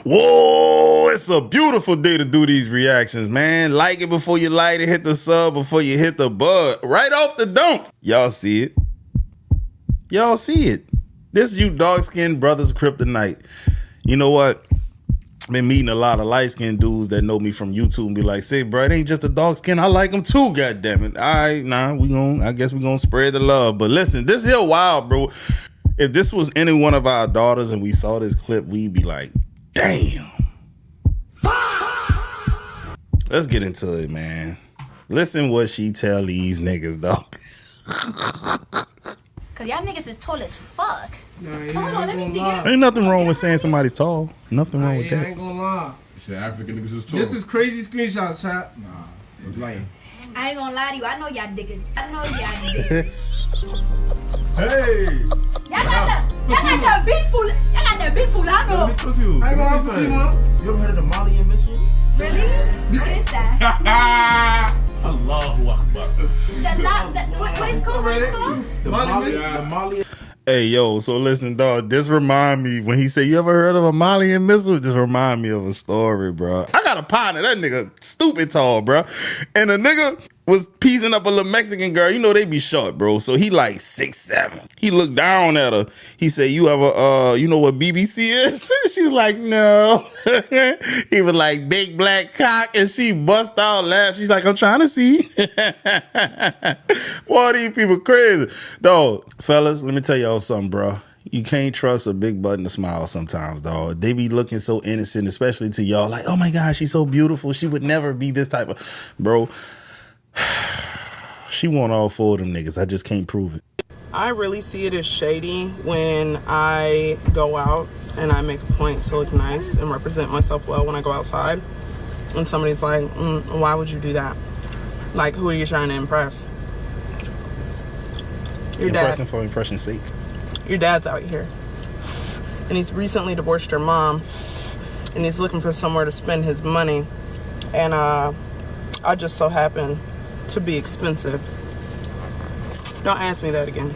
Whoa, it's a beautiful day to do these reactions, man. Like it before you light it, hit the sub before you hit the bud. Right off the dump. Y'all see it. Y'all see it. This you dark-skinned brothers kryptonite. You know what? Been meeting a lot of light-skinned dudes that know me from YouTube and be like, say, bro, it ain't just a dark skin. I like them too, goddammit. All right, I guess we gonna spread the love. But listen, this here wild, bro. If this was any one of our daughters and we saw this clip, we'd be like, damn. Let's get into it, man. Listen what she tell these niggas, dog. Cause y'all niggas is tall as fuck. Nah, Hold on, let me see that. Ain't nothing wrong with saying somebody's tall. Nothing wrong with I that. ain't gonna lie. Shit, African niggas is tall. This is crazy screenshots, chat. Nah, it's lame. I ain't gonna lie to you. I know y'all niggas. I know y'all niggas. Hey! Y'all got the big fool. Y'all got the big fool. I know. Let me trust you. I ain't gonna lie for you, man. You ever heard of the Mali and missile? Really? What is that? Allahu Akbar. What is called? What is called? The Mali. Hey, yo, so listen, dog, this remind me, when he said, you ever heard of a Malian missile? Just remind me of a story, bro. I got a partner, that nigga stupid tall, bro. And the nigga was piecing up a little Mexican girl. You know they be short, bro. So he like 6'7". He looked down at her. He said, you ever, you know what BBC is? She was like, no. He was like, big black cock. And she bust out laugh. She's like, I'm trying to see. Boy, these people crazy. Dog, fellas, let me tell y'all something, bro. You can't trust a big butt and a smile sometimes, dog. They be looking so innocent, especially to y'all. Like, oh my God, she's so beautiful. She would never be this type of... Bro, she want all four of them niggas. I just can't prove it. I really see it as shady when I go out and I make a point to look nice and represent myself well when I go outside. And somebody's like, why would you do that? Like, who are you trying to impress? Your Impressing dad. for impression's sake. Your dad's out here. And he's recently divorced your mom. And he's looking for somewhere to spend his money. And I just so happen to be expensive. Don't ask me that again.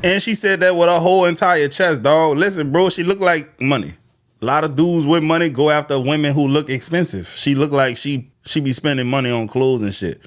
And she said that with her whole entire chest, dog. Listen, bro, she look like money. A lot of dudes with money go after women who look expensive. She look like she be spending money on clothes and shit.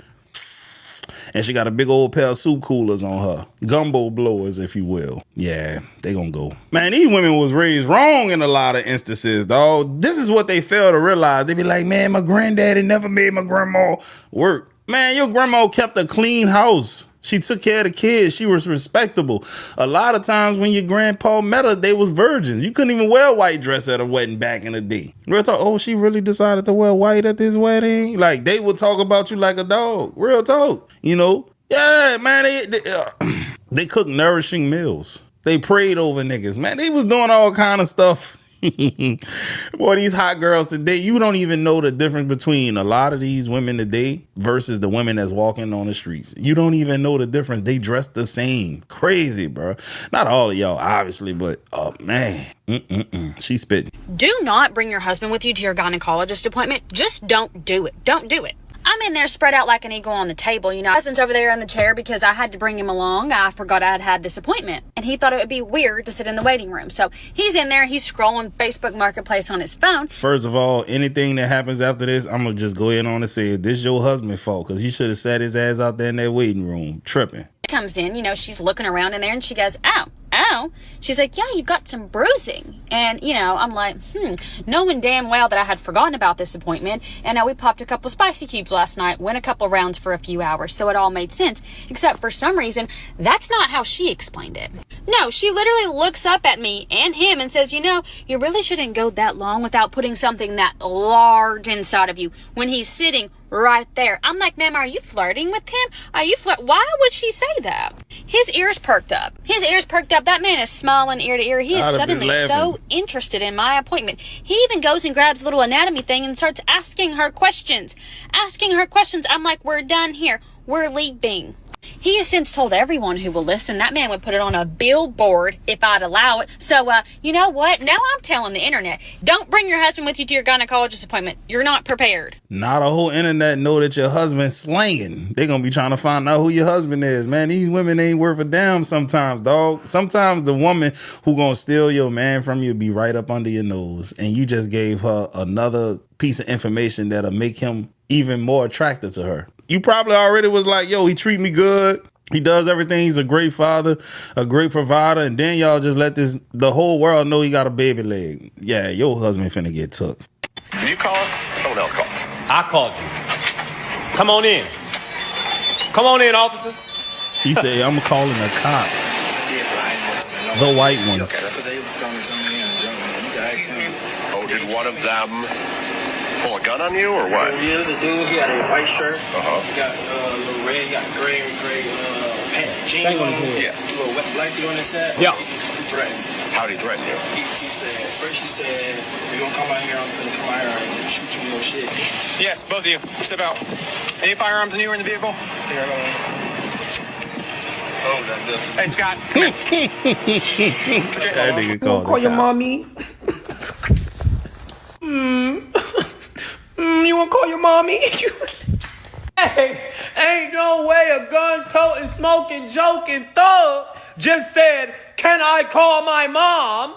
And she got a big old pair of soup coolers on her. Gumbo blowers, if you will. Yeah, they gonna go. Man, these women was raised wrong in a lot of instances, dog. This is what they fail to realize. They be like, man, my granddaddy never made my grandma work. Man, your grandma kept a clean house. She took care of the kids. She was respectable. A lot of times when your grandpa met her, they was virgins. You couldn't even wear a white dress at a wedding back in the day. Real talk. Oh, she really decided to wear white at this wedding? Like, they would talk about you like a dog. Real talk. You know? Yeah, man, they cooked nourishing meals. They prayed over niggas. Man, they was doing all kind of stuff. Boy, these hot girls today, you don't even know the difference between a lot of these women today versus the women that's walking on the streets. You don't even know the difference. They dress the same. Crazy, bro. Not all of y'all, obviously, but oh man, she's spitting. Do not bring your husband with you to your gynecologist appointment. Just don't do it. Don't do it. I'm in there spread out like an eagle on the table, you know. My husband's over there in the chair because I had to bring him along. I forgot I had this appointment. And he thought it would be weird to sit in the waiting room. So he's in there, he's scrolling Facebook Marketplace on his phone. First of all, anything that happens after this, I'm going to just go ahead on and say, this your husband's fault because he should have sat his ass out there in that waiting room, tripping. Comes in, you know, she's looking around in there and she goes, ow. She's like, yeah, you've got some bruising. And, you know, I'm like, knowing damn well that I had forgotten about this appointment. And we popped a couple spicy cubes last night, went a couple rounds for a few hours. So it all made sense. Except for some reason, that's not how she explained it. No, she literally looks up at me and him and says, you know, you really shouldn't go that long without putting something that large inside of you when he's sitting right there. I'm like, ma'am, are you flirting with him? Why would she say that? His ears perked up. That man is smiling ear to ear. He is suddenly so interested in my appointment. He even goes and grabs a little anatomy thing and starts asking her questions. I'm like, we're done here. We're leaving. He has since told everyone who will listen that man would put it on a billboard if I'd allow it. So, you know what? Now I'm telling the internet, don't bring your husband with you to your gynecologist appointment. You're not prepared. Now the whole internet know that your husband's slanging. They gonna be trying to find out who your husband is, man. These women ain't worth a damn sometimes, dog. Sometimes the woman who gonna steal your man from you be right up under your nose, and you just gave her another piece of information that'll make him even more attractive to her. You probably already was like, yo, he treat me good. He does everything. He's a great father, a great provider. And then y'all just let the whole world know he got a baby leg. Yeah, your husband finna get took. Did you call us? Someone else called us. I called you. Come on in. Come on in, officer. He said, I'm calling the cops. The white ones. Okay, that's what they were coming in. You guys, oh, did one of them pull a gun on you or what? Yeah, the dude, he had a white shirt. Uh-huh. He got a little red, he got gray pants. Jeans on. Yeah. A little wet black dude on his head. Yeah. He threatened. How'd he threaten you? He said, first he said, if you don't come out here, I'm gonna come out here and shoot you in your shit. Yes, both of you. Step out. Any firearms in you or in the vehicle? Here, oh, that's good. Hey, Scott, come in. That nigga called Call the your cops. mommy. You wanna call your mommy? Hey, ain't no way a gun-toting, smoking, joking thug just said, can I call my mom?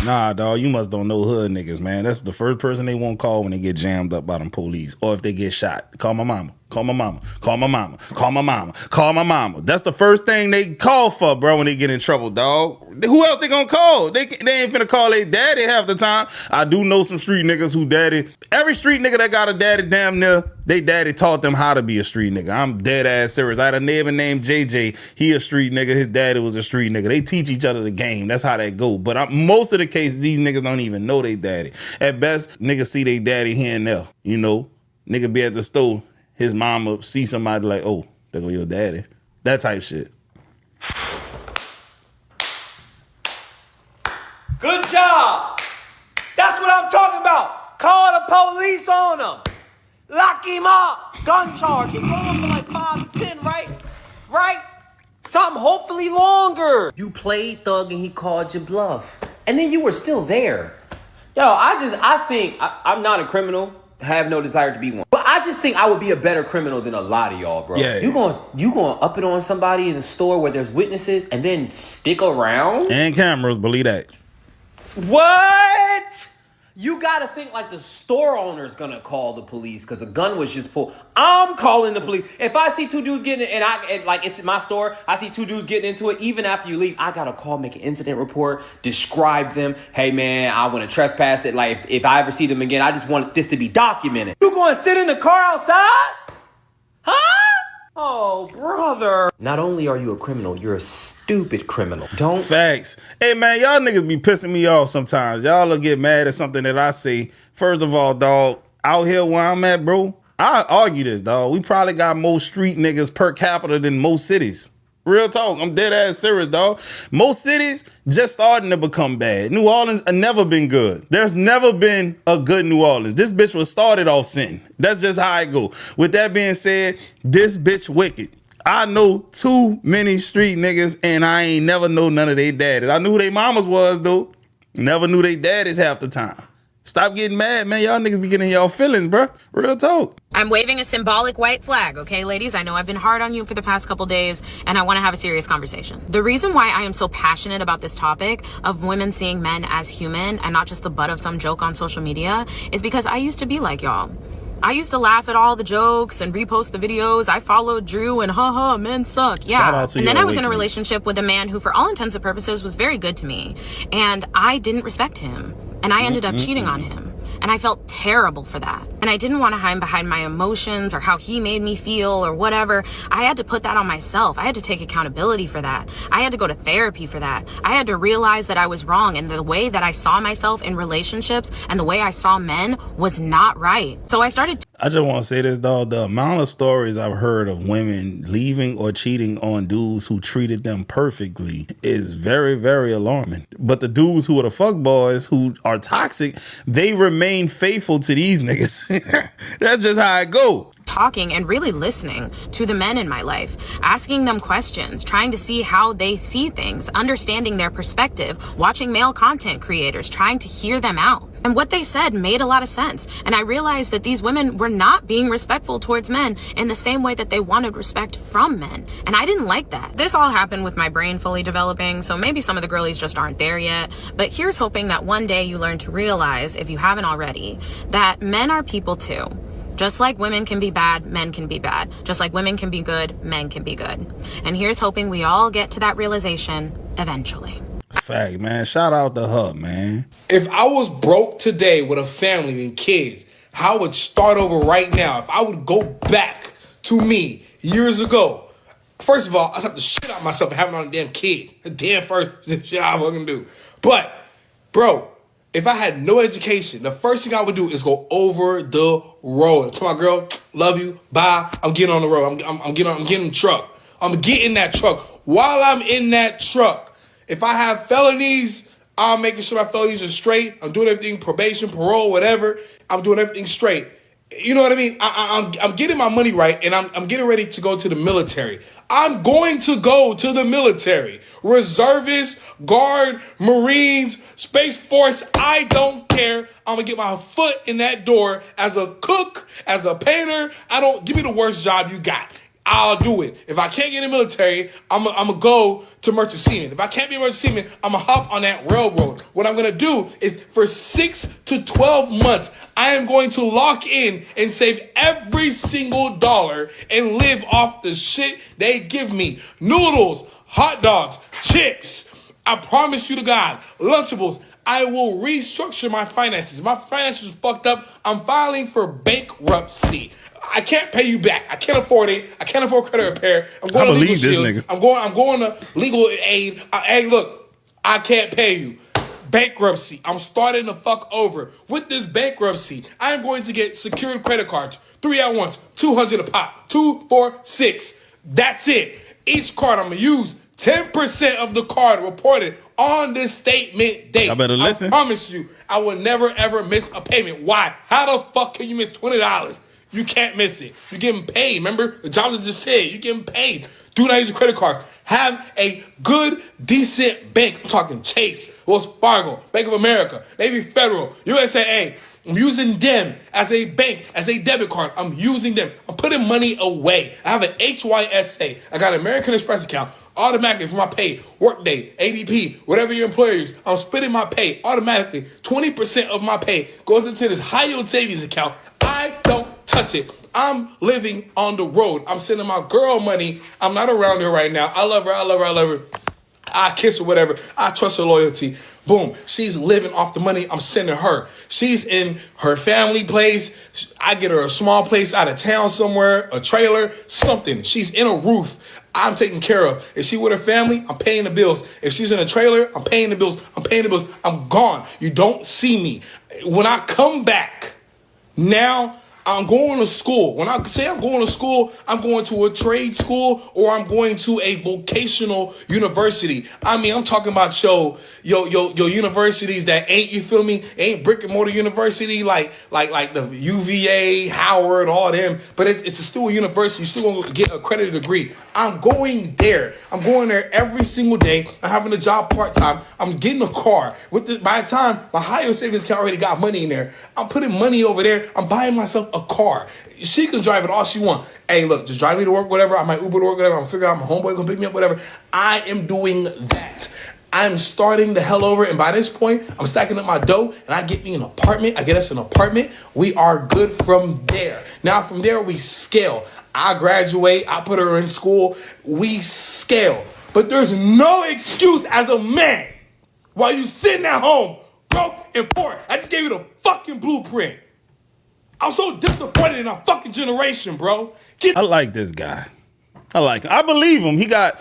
Nah, dog, you must don't know hood niggas, man. That's the first person they won't call when they get jammed up by them police. Or if they get shot. Call my mama. Call my mama. Call my mama. Call my mama. Call my mama. That's the first thing they call for, bro, when they get in trouble, dog. Who else they gonna call? They ain't finna call their daddy half the time. I do know some street niggas who daddy. Every street nigga that got a daddy damn near, they daddy taught them how to be a street nigga. I'm dead ass serious. I had a neighbor named JJ. He a street nigga. His daddy was a street nigga. They teach each other the game. That's how that go. But most of the cases, these niggas don't even know they daddy. At best, niggas see they daddy here and there. You know, nigga be at the store. His mama see somebody like, oh, there go your daddy. That type shit. Good job. That's what I'm talking about. Call the police on him. Lock him up. Gun charge. He going for like 5 to 10, right? Right? Something hopefully longer. You played thug and he called you bluff. And then you were still there. Yo, I think I'm not a criminal. Have no desire to be one. But I just think I would be a better criminal than a lot of y'all, bro. Yeah. You going up it on somebody in a store where there's witnesses and then stick around? And cameras, believe that. What? You gotta think like the store owner's gonna call the police because the gun was just pulled. I'm calling the police. If I see 2 dudes getting it and like it's my store, I see 2 dudes getting into it, even after you leave, I gotta call, make an incident report, describe them. Hey man, I want to trespass it. Like if I ever see them again, I just want this to be documented. You gonna sit in the car outside? Huh? Oh, brother. Not only are you a criminal, you're a stupid criminal. Don't. Facts. Hey, man, y'all niggas be pissing me off sometimes. Y'all will get mad at something that I say. First of all, dog, out here where I'm at, bro, I argue this, dog. We probably got more street niggas per capita than most cities. Real talk. I'm dead ass serious, dog. Most cities just starting to become bad. New Orleans have never been good. There's never been a good New Orleans. This bitch was started off sin. That's just how I go. With that being said, this bitch wicked. I know too many street niggas and I ain't never know none of they daddies. I knew who they mamas was, though. Never knew they daddies half the time. Stop getting mad, man. Y'all niggas be getting y'all feelings, bro. Real talk. I'm waving a symbolic white flag, okay, ladies? I know I've been hard on you for the past couple days, and I want to have a serious conversation. The reason why I am so passionate about this topic of women seeing men as human and not just the butt of some joke on social media is because I used to be like y'all. I used to laugh at all the jokes and repost the videos. I followed Drew and haha, men suck. Yeah. Shout out to and then I was in a awakening. relationship with a man who, for all intents and purposes, was very good to me. And I didn't respect him. And I ended up cheating on him. And I felt terrible for that. And I didn't want to hide behind my emotions or how he made me feel or whatever. I had to put that on myself. I had to take accountability for that. I had to go to therapy for that. I had to realize that I was wrong. And the way that I saw myself in relationships and the way I saw men was not right. So I started. I just want to say this, dog. The amount of stories I've heard of women leaving or cheating on dudes who treated them perfectly is very, very alarming. But the dudes who are the fuckboys who are toxic, they remain faithful to these niggas. That's just how it go. talking and really listening to the men in my life, asking them questions, trying to see how they see things, understanding their perspective, watching male content creators, trying to hear them out. And what they said made a lot of sense. And I realized that these women were not being respectful towards men in the same way that they wanted respect from men. And I didn't like that. This all happened with my brain fully developing, so maybe some of the girlies just aren't there yet. But here's hoping that one day you learn to realize, if you haven't already, that men are people too. Just like women can be bad, men can be bad. Just like women can be good, men can be good. And here's hoping we all get to that realization eventually. Fact, man. Shout out to her, man. If I was broke today with a family and kids, I would start over right now. If I would go back to me years ago, first of all, I have to shit out myself for having all the damn kids. The damn first shit I fucking do. But, bro, if I had no education, the first thing I would do is go over the road. I tell my girl, love you, bye. I'm getting on the road. I'm getting in the truck. I'm getting in that truck. While I'm in that truck, if I have felonies, I'm making sure my felonies are straight. I'm doing everything, probation, parole, whatever. I'm doing everything straight. You know what I mean? I'm getting my money right, and I'm getting ready to go to the military. I'm going to go to the military. Reservists, Guard, Marines, Space Force, I don't care. I'm going to get my foot in that door as a cook, as a painter. Give me the worst job you got. I'll do it. If I can't get in the military, I'm going to go to merchant seaman. If I can't be a merchant seaman, I'm going to hop on that railroad. What I'm going to do is for 6 to 12 months, I am going to lock in and save every single dollar and live off the shit they give me. Noodles, hot dogs, chips. I promise you to God, Lunchables. I will restructure my finances. My finances are fucked up. I'm filing for bankruptcy. I can't pay you back. I can't afford it. I can't afford credit repair. I'm going to legal shield. Nigga. I'm going to legal aid. Hey, look, I can't pay you. Bankruptcy. I'm starting the fuck over. With this bankruptcy, I'm going to get secured credit cards. 3 at once, 200 a pop. 2, 4, 6. That's it. Each card I'm going to use 10% of the card reported on the statement date. I better listen. I promise you, I will never ever miss a payment. Why? How the fuck can you miss $20? You can't miss it. You're getting paid. Remember, the job just said you're getting paid. Do not use your credit cards. Have a good, decent bank. I'm talking Chase, Wells Fargo, Bank of America, Navy Federal, USAA. I'm using them as a bank, as a debit card. I'm using them. I'm putting money away. I have an HYSA. I got an American Express account. Automatically for my pay, Workday, ADP, whatever your employer uses, I'm splitting my pay automatically. 20% of my pay goes into this high yield savings account. I don't touch it. I'm living on the road. I'm sending my girl money. I'm not around her right now. I love her. I kiss her, whatever. I trust her loyalty. Boom. She's living off the money I'm sending her. She's in her family place. I get her a small place out of town somewhere, a trailer, something. She's in a roof. I'm taking care of. If she with her family, I'm paying the bills. If she's in a trailer, I'm paying the bills. I'm gone. You don't see me. When I come back, now I'm going to school. When I say I'm going to school, I'm going to a trade school or I'm going to a vocational university. I mean, I'm talking about your universities that ain't, you feel me, ain't brick and mortar university like the UVA, Howard, all them. But it's still a university. You're still going to get an accredited degree. I'm going there. I'm going there every single day. I'm having a job part-time. I'm getting a car. By the time my higher savings account already got money in there, I'm putting money over there. I'm buying myself a car. She can drive it all she wants. Hey, look, just drive me to work, whatever. I might Uber to work, whatever. I'm figuring out my homeboy gonna pick me up, whatever. I am doing that. I'm starting the hell over, and by this point, I'm stacking up my dough, and I get me an apartment. I get us an apartment. We are good from there. Now, from there, we scale. I graduate. I put her in school. We scale. But there's no excuse as a man while you sitting at home, broke and poor. I just gave you the fucking blueprint. I'm so disappointed in our fucking generation, bro. I like this guy. I like him. I believe him. He got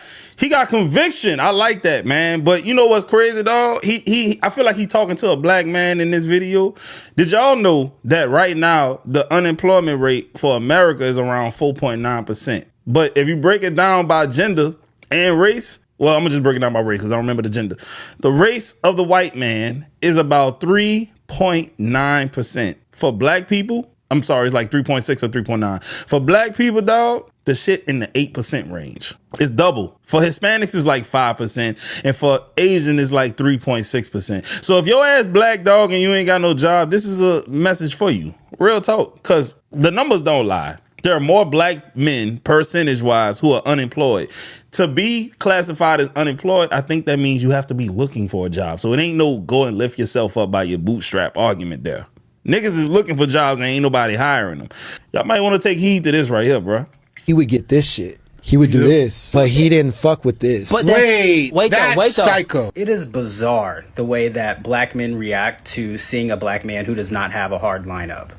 conviction. I like that, man. But you know what's crazy, dog? I feel like he talking to a black man in this video. Did y'all know that right now the unemployment rate for America is around 4.9%? But if you break it down by gender and race, well, I'm gonna just break it down by race because I don't remember the gender. The race of the white man is about 3.9%. For black people, I'm sorry, it's like 3.6 or 3.9. For black people, dog, the shit in the 8% range. It's double. For Hispanics, it's like 5%. And for Asian, it's like 3.6%. So if your ass black, dog, and you ain't got no job, this is a message for you. Real talk. Because the numbers don't lie. There are more black men, percentage-wise, who are unemployed. To be classified as unemployed, I think that means you have to be looking for a job. So it ain't no go and lift yourself up by your bootstrap argument there. Niggas is looking for jobs and ain't nobody hiring them. Y'all might want to take heed to this right here, bro. He would get this shit. He would do this, but he didn't fuck with this. But that's psycho. It is bizarre the way that black men react to seeing a black man who does not have a hard lineup.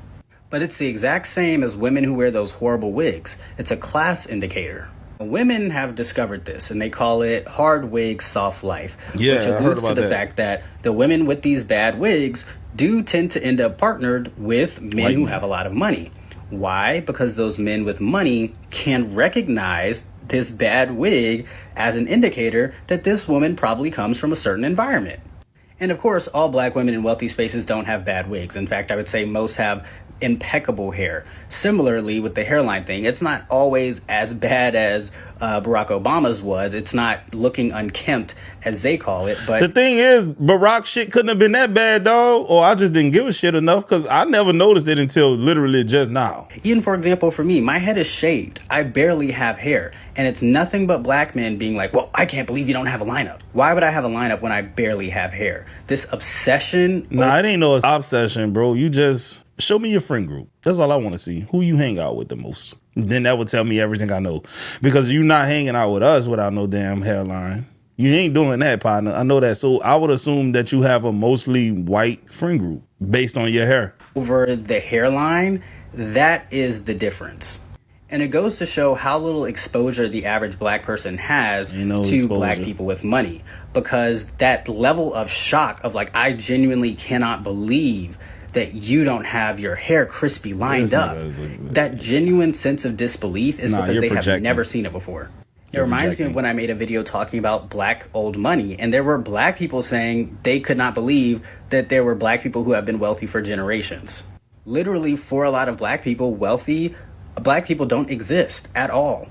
But it's the exact same as women who wear those horrible wigs. It's a class indicator. Women have discovered this, and they call it hard wig, soft life. Yeah, which alludes to the fact that the women with these bad wigs do tend to end up partnered with men who have a lot of money. Why? Because those men with money can recognize this bad wig as an indicator that this woman probably comes from a certain environment. And of course, all black women in wealthy spaces don't have bad wigs. In fact, I would say most have impeccable hair. Similarly, with the hairline thing, it's not always as bad as Barack Obama's was. It's not looking unkempt, as they call it. But the thing is, Barack shit couldn't have been that bad, dog. Or I just didn't give a shit enough because I never noticed it until literally just now. Even, for example, for me, my head is shaved. I barely have hair. And it's nothing but black men being like, well, I can't believe you don't have a lineup. Why would I have a lineup when I barely have hair? This obsession. Nah, it ain't no obsession, bro. You just show me your friend group. That's all I want to see. Who you hang out with the most. Then that would tell me everything I know. Because you're not hanging out with us without no damn hairline. You ain't doing that, partner. I know that. So I would assume that you have a mostly white friend group based on your hair. Over the hairline, that is the difference. And it goes to show how little exposure the average black person has to black people with money. Because that level of shock of like, I genuinely cannot believe that you don't have your hair crispy lined up. That genuine sense of disbelief is because they have never seen it before. It reminds me of when I made a video talking about black old money, and there were black people saying they could not believe that there were black people who have been wealthy for generations. Literally, for a lot of black people, wealthy black people don't exist at all.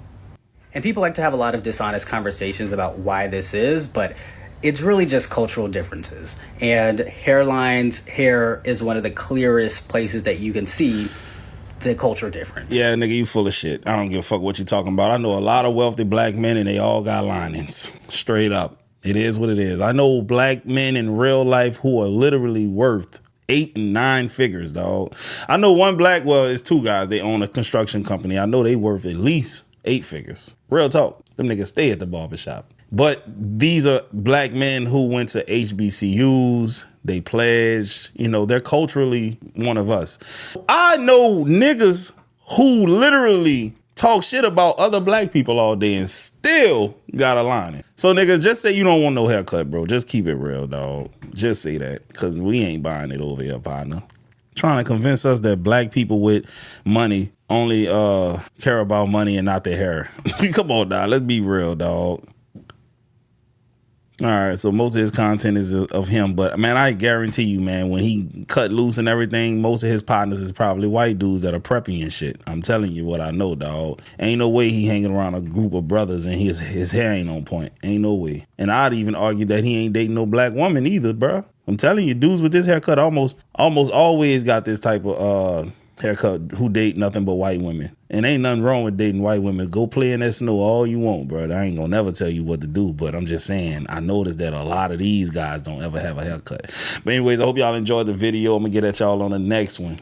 And people like to have a lot of dishonest conversations about why this is, but it's really just cultural differences. And hairlines, hair is one of the clearest places that you can see the cultural difference. Yeah, nigga, you full of shit. I don't give a fuck what you talking about. I know a lot of wealthy black men and they all got linings. Straight up. It is what it is. I know black men in real life who are literally worth 8 and 9 figures, dog. I know one black, well, it's two guys. They own a construction company. I know they worth at least 8 figures. Real talk. Them niggas stay at the barbershop. But these are black men who went to HBCUs. They pledged. You know, they're culturally one of us. I know niggas who literally talk shit about other black people all day and still got a lining. So, nigga, just say you don't want no haircut, bro. Just keep it real, dog. Just say that, because we ain't buying it over here, partner. Trying to convince us that black people with money only care about money and not their hair. Come on, dog. Let's be real, dog. All right, so most of his content is of him, but man, I guarantee you, man, when he cut loose and everything, most of his partners is probably white dudes that are prepping and shit. I'm telling you what I know, dog. Ain't no way he hanging around a group of brothers and his hair ain't on point. Ain't no way. And I'd even argue that he ain't dating no black woman either, bro. I'm telling you, dudes with this haircut almost always got this type of haircut who date nothing but white women. And ain't nothing wrong with dating white women. Go play in that snow all you want, bro. I ain't gonna never tell you what to do, but I'm just saying, I noticed that a lot of these guys don't ever have a haircut. But anyways, I hope y'all enjoyed the video. I'm gonna get at y'all on the next one.